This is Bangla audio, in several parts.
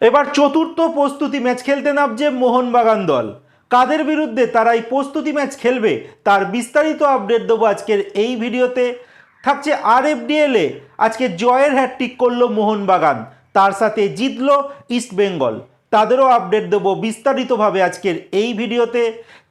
এবার চতুর্থ প্রস্তুতি ম্যাচ খেলতে নামছে মোহনবাগান দল। কাদের বিরুদ্ধে তারা এই প্রস্তুতি ম্যাচ খেলবে তার বিস্তারিত আপডেট দেবো আজকের এই ভিডিওতে। থাকছে আরএফডিএলে আজকে জয়ের হ্যাটট্রিক করলো মোহনবাগান, তার সাথে জিতলো ইস্টবেঙ্গল, তাদেরও আপডেট দেবো বিস্তারিতভাবে আজকের এই ভিডিওতে।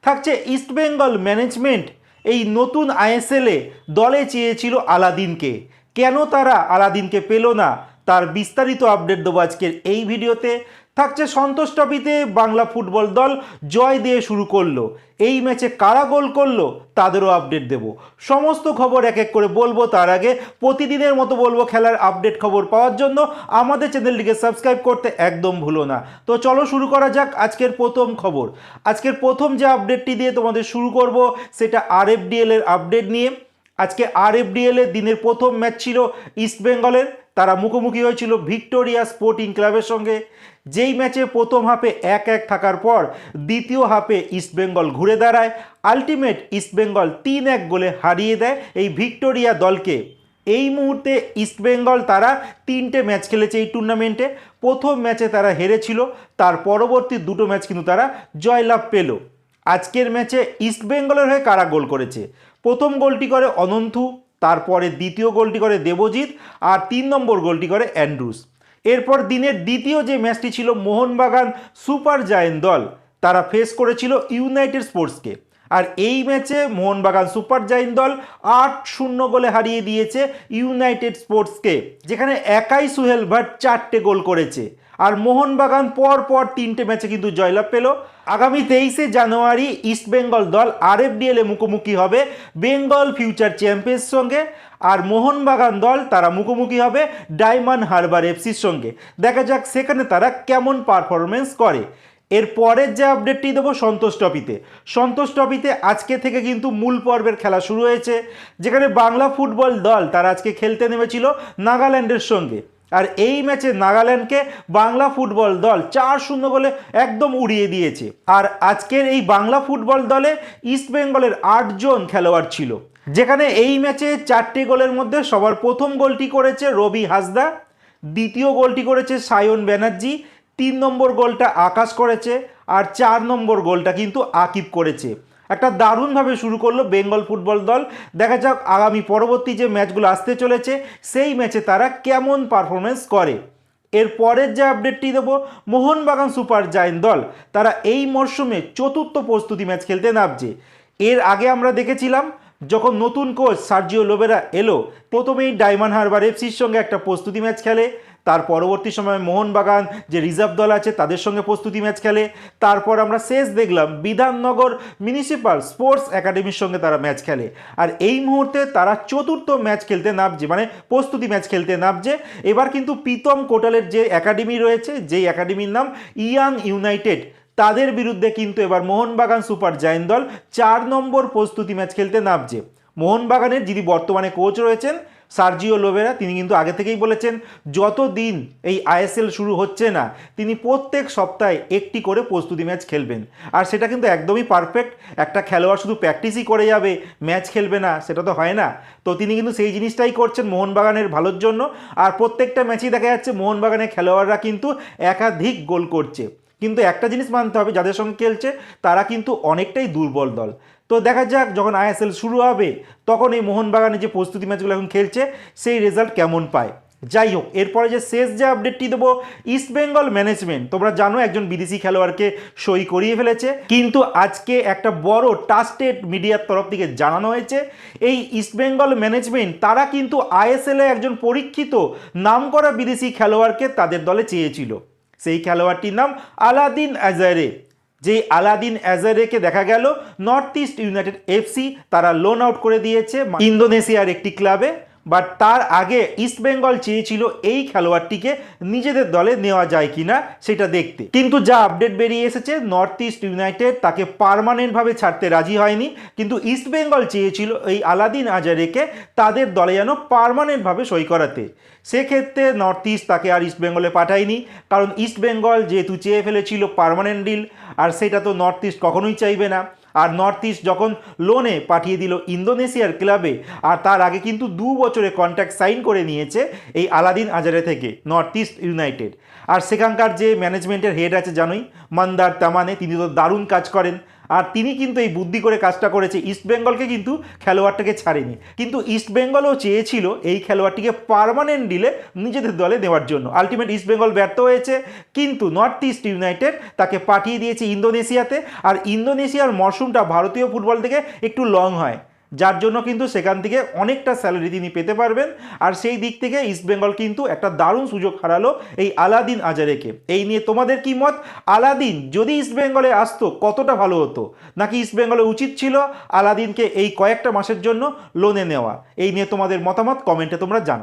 থাকছে ইস্টবেঙ্গল ম্যানেজমেন্ট এই নতুন আইএসএলে দলে চেয়েছিল আলাদিনকে, কেন তারা আলাদিনকে পেল না তার বিস্তারিত আপডেট দেবো আজকের এই ভিডিওতে। থাকছে সন্তোষ ট্রফিতে বাংলা ফুটবল দল জয় দিয়ে শুরু করলো, এই ম্যাচে কারা গোল করলো তাদেরও আপডেট দেব। সমস্ত খবর এক এক করে বলবো, তার আগে প্রতিদিনের মতো বলবো খেলার আপডেট খবর পাওয়ার জন্য আমাদের চ্যানেলটিকে সাবস্ক্রাইব করতে একদম ভুলো না। তো চলো শুরু করা যাক আজকের প্রথম খবর। আজকের প্রথম যে আপডেটটি দিয়ে তোমাদের শুরু করব সেটা আরএফডিএল এর আপডেট নিয়ে। আজকে আরএফডিএল এর দিনের প্রথম ম্যাচ ছিল ইস্টবেঙ্গলের, তারা মুখোমুখি হয়েছিল ভিক্টোরিয়া স্পোর্টিং ক্লাবের সঙ্গে। যেই ম্যাচে প্রথম হাফে 1-1 থাকার পর দ্বিতীয় হাফে ইস্টবেঙ্গল ঘুরে দাঁড়ায়, আলটিমেট ইস্টবেঙ্গল 3-1 গোলে হারিয়ে দেয় এই ভিক্টোরিয়া দলকে। এই মুহূর্তে ইস্টবেঙ্গল তারা 3টে ম্যাচ খেলেছে এই টুর্নামেন্টে। প্রথম ম্যাচে তারা হেরেছিল, তার পরবর্তী দুটো ম্যাচ কিন্তু তারা জয়লাভ পেল। আজকের ম্যাচে ইস্টবেঙ্গলের হয়ে কারা গোল করেছে? প্রথম গোলটি করে অনন্তু, তারপরে দ্বিতীয় গোলটি করে দেবজিৎ, আর 3 নম্বর গোলটি করে অ্যান্ড্রুস। এরপর দিনের দ্বিতীয় যে ম্যাচটি ছিল মোহনবাগান সুপার জায়েন্ট দল, তারা ফেস করেছিল ইউনাইটেড স্পোর্টসকে। আর এই ম্যাচে মোহনবাগান সুপার জায়েন্ট দল 8-0 গোলে হারিয়ে দিয়েছে ইউনাইটেড স্পোর্টসকে, যেখানে একাই সুহেল ভাট 4টে গোল করেছে। আর মোহনবাগান পর 3টে ম্যাচে কিন্তু জয়লাভ পেল। আগামী 23শে জানুয়ারি ইস্টবেঙ্গল দল আরএফডিএল এ মুখোমুখি হবে বেঙ্গল ফিউচার চ্যাম্পিয়ন্স সঙ্গে, আর মোহনবাগান দল তারা মুখোমুখি হবে ডায়মন্ড হারবার এফসির সঙ্গে। দেখা যাক সেখানে তারা কেমন পারফরমেন্স করে। এর পরের যে আপডেটটি দেবো সন্তোষ ট্রফিতে। সন্তোষ ট্রফিতে আজকে থেকে কিন্তু মূল পর্বের খেলা শুরু হয়েছে, যেখানে বাংলা ফুটবল দল তারা আজকে খেলতে নেমেছিল নাগাল্যান্ডের সঙ্গে। আর এই ম্যাচে নাগাল্যান্ডকে বাংলা ফুটবল দল 4-0 গোলে একদম উড়িয়ে দিয়েছে। আর আজকের এই বাংলা ফুটবল দলে ইস্টবেঙ্গলের 8 জন খেলোয়াড় ছিল, যেখানে এই ম্যাচে 4টে গোলের মধ্যে সবার প্রথম গোলটি করেছে রবি হাসদা, দ্বিতীয় গোলটি করেছে সায়ন ব্যানার্জি, 3 নম্বর গোলটা আকাশ করেছে, আর 4 নম্বর গোলটা কিন্তু আকিব করেছে। একটা দারুণভাবে শুরু করলো বেঙ্গল ফুটবল দল। দেখা যাক আগামী পরবর্তী যে ম্যাচগুলো আসতে চলেছে সেই ম্যাচে তারা কেমন পারফরমেন্স করে। এর পরের যে আপডেটটি দেবো, মোহনবাগান সুপার জায়েন্ট দল তারা এই মরশুমে চতুর্থ প্রস্তুতি ম্যাচ খেলতে নামছে। এর আগে আমরা দেখেছিলাম যখন নতুন কোচ সার্জিও লোবেরা এলো, প্রথমেই ডায়মন্ড হারবার এফসির সঙ্গে একটা প্রস্তুতি ম্যাচ খেলে, তার পরবর্তী সময় মোহনবাগান যে রিজার্ভ দল আছে তাদের সঙ্গে প্রস্তুতি ম্যাচ খেলে, তারপর আমরা শেষ দেখলাম বিধাননগর মিউনিসিপাল স্পোর্টস একাডেমির সঙ্গে তারা ম্যাচ খেলে। আর এই মুহূর্তে তারা চতুর্থ ম্যাচ খেলতে নামছে, মানে প্রস্তুতি ম্যাচ খেলতে নামছে। এবার কিন্তু প্রীতম কোটালের যে একাডেমি রয়েছে, যেই একাডেমির নাম ইয়াং ইউনাইটেড, তাদের বিরুদ্ধে কিন্তু এবার মোহনবাগান সুপার জায়েন্ট দল 4 নম্বর প্রস্তুতি ম্যাচ খেলতে নামছে। মোহনবাগানের যিনি বর্তমানে কোচ রয়েছেন সার্জিও লোবেরা, তিনি কিন্তু আগে থেকেই বলেছেন যতদিন এই আইএসএল শুরু হচ্ছে না তিনি প্রত্যেক সপ্তাহে একটি করে প্রস্তুতি ম্যাচ খেলবেন। আর সেটা কিন্তু একদমই পারফেক্ট। একটা খেলোয়াড় শুধু প্র্যাকটিসই করে যাবে, ম্যাচ খেলবে না, সেটা তো হয় না। তো তিনি কিন্তু সেই জিনিসটাই করছেন মোহনবাগানের ভালোর জন্য। আর প্রত্যেকটা ম্যাচেই দেখা যাচ্ছে মোহনবাগানের খেলোয়াড়রা কিন্তু একাধিক গোল করছে। কিন্তু একটা জিনিস মানতে হবে, যাদের সঙ্গে খেলছে তারা কিন্তু অনেকটাই দুর্বল দল। তো দেখা যাক যখন আইএসএল শুরু হবে তখন এই মোহনবাগানের যে প্রস্তুতি ম্যাচগুলো এখন খেলছে সেই রেজাল্ট কেমন পায়। যাই হোক, এরপরে যে শেষ যে আপডেটটি দেবো, ইস্টবেঙ্গল ম্যানেজমেন্ট তোমরা জানো একজন বিদেশি খেলোয়াড়কে সই করিয়ে ফেলেছে, কিন্তু আজকে একটা বড় ট্রাস্টেড মিডিয়ার তরফ থেকে জানানো হয়েছে এই ইস্টবেঙ্গল ম্যানেজমেন্ট তারা কিন্তু আইএসএলে একজন পরীক্ষিত নামকরা বিদেশি খেলোয়াড়কে তাদের দলে চেয়েছিল। সেই খেলোয়াড়টির নাম আলাদিন আজারে। যে আলাদিন আজারেকে দেখা গেল নর্থ ইস্ট ইউনাইটেড এফসি তারা লোন আউট করে দিয়েছে ইন্দোনেশিয়ার একটি ক্লাবে। বাট তার আগে ইস্টবেঙ্গল চেয়েছিল এই খেলোয়াড়টিকে নিজেদের দলে নেওয়া যায় কিনা সেটা দেখতে, কিন্তু যা আপডেট বেরিয়ে এসেছে নর্থ ইস্ট ইউনাইটেড তাকে পার্মানেন্টভাবে ছাড়তে রাজি হয়নি, কিন্তু ইস্টবেঙ্গল চেয়েছিল এই আলাদিন আজারেকে তাদের দলে যেন পার্মানেন্টভাবে সই করাতে। সেক্ষেত্রে নর্থ ইস্ট তাকে আর ইস্টবেঙ্গলে পাঠায়নি, কারণ ইস্টবেঙ্গল যেহেতু চেয়ে ফেলেছিল পার্মানেন্ট ডিল, আর সেটা তো নর্থ ইস্ট কখনোই চাইবে না। আর নর্থ ইস্ট যখন লোনে পাঠিয়ে দিল ইন্দোনেশিয়ার ক্লাবে, আর তার আগে কিন্তু 2 বছরে কন্ট্রাক্ট সাইন করে নিয়েছে এই আলাদিন আজারে থেকে নর্থ ইস্ট ইউনাইটেড। আর সেখানকার যে ম্যানেজমেন্টের হেড আছে জানোই, মন্দার তামানে, তিনি তো দারুণ কাজ করেন। আর তিনি কিন্তু এই বুদ্ধি করে কাজটা করেছে, ইস্টবেঙ্গলকে কিন্তু খেলোয়াড়টাকে ছাড়েনি, কিন্তু ইস্টবেঙ্গলও চেয়েছিল এই খেলোয়াড়টিকে পার্মানেন্ট ডিলে নিজেদের দলে দেওয়ার জন্য। আলটিমেট ইস্টবেঙ্গল ব্যর্থ হয়েছে, কিন্তু নর্থ ইস্ট ইউনাইটেড তাকে পাঠিয়ে দিয়েছে ইন্দোনেশিয়াতে। আর ইন্দোনেশিয়ার মরশুমটা ভারতীয় ফুটবল থেকে একটু লং হয়, যার জন্য কিন্তু সেখান থেকে অনেকটা স্যালারি তিনি পেতে পারবেন। আর সেই দিক থেকে ইস্টবেঙ্গল কিন্তু একটা দারুণ সুযোগ হারালো এই আলাদিন আজারেকে। এই নিয়ে তোমাদের কি মত? আলাদিন যদি ইস্টবেঙ্গলে আসতো কতটা ভালো হতো, নাকি ইস্টবেঙ্গলে উচিত ছিল আলাদিনকে এই কয়েকটা মাসের জন্য লোনে নেওয়া? এই নিয়ে তোমাদের মতামত কমেন্টে তোমরা জানাও।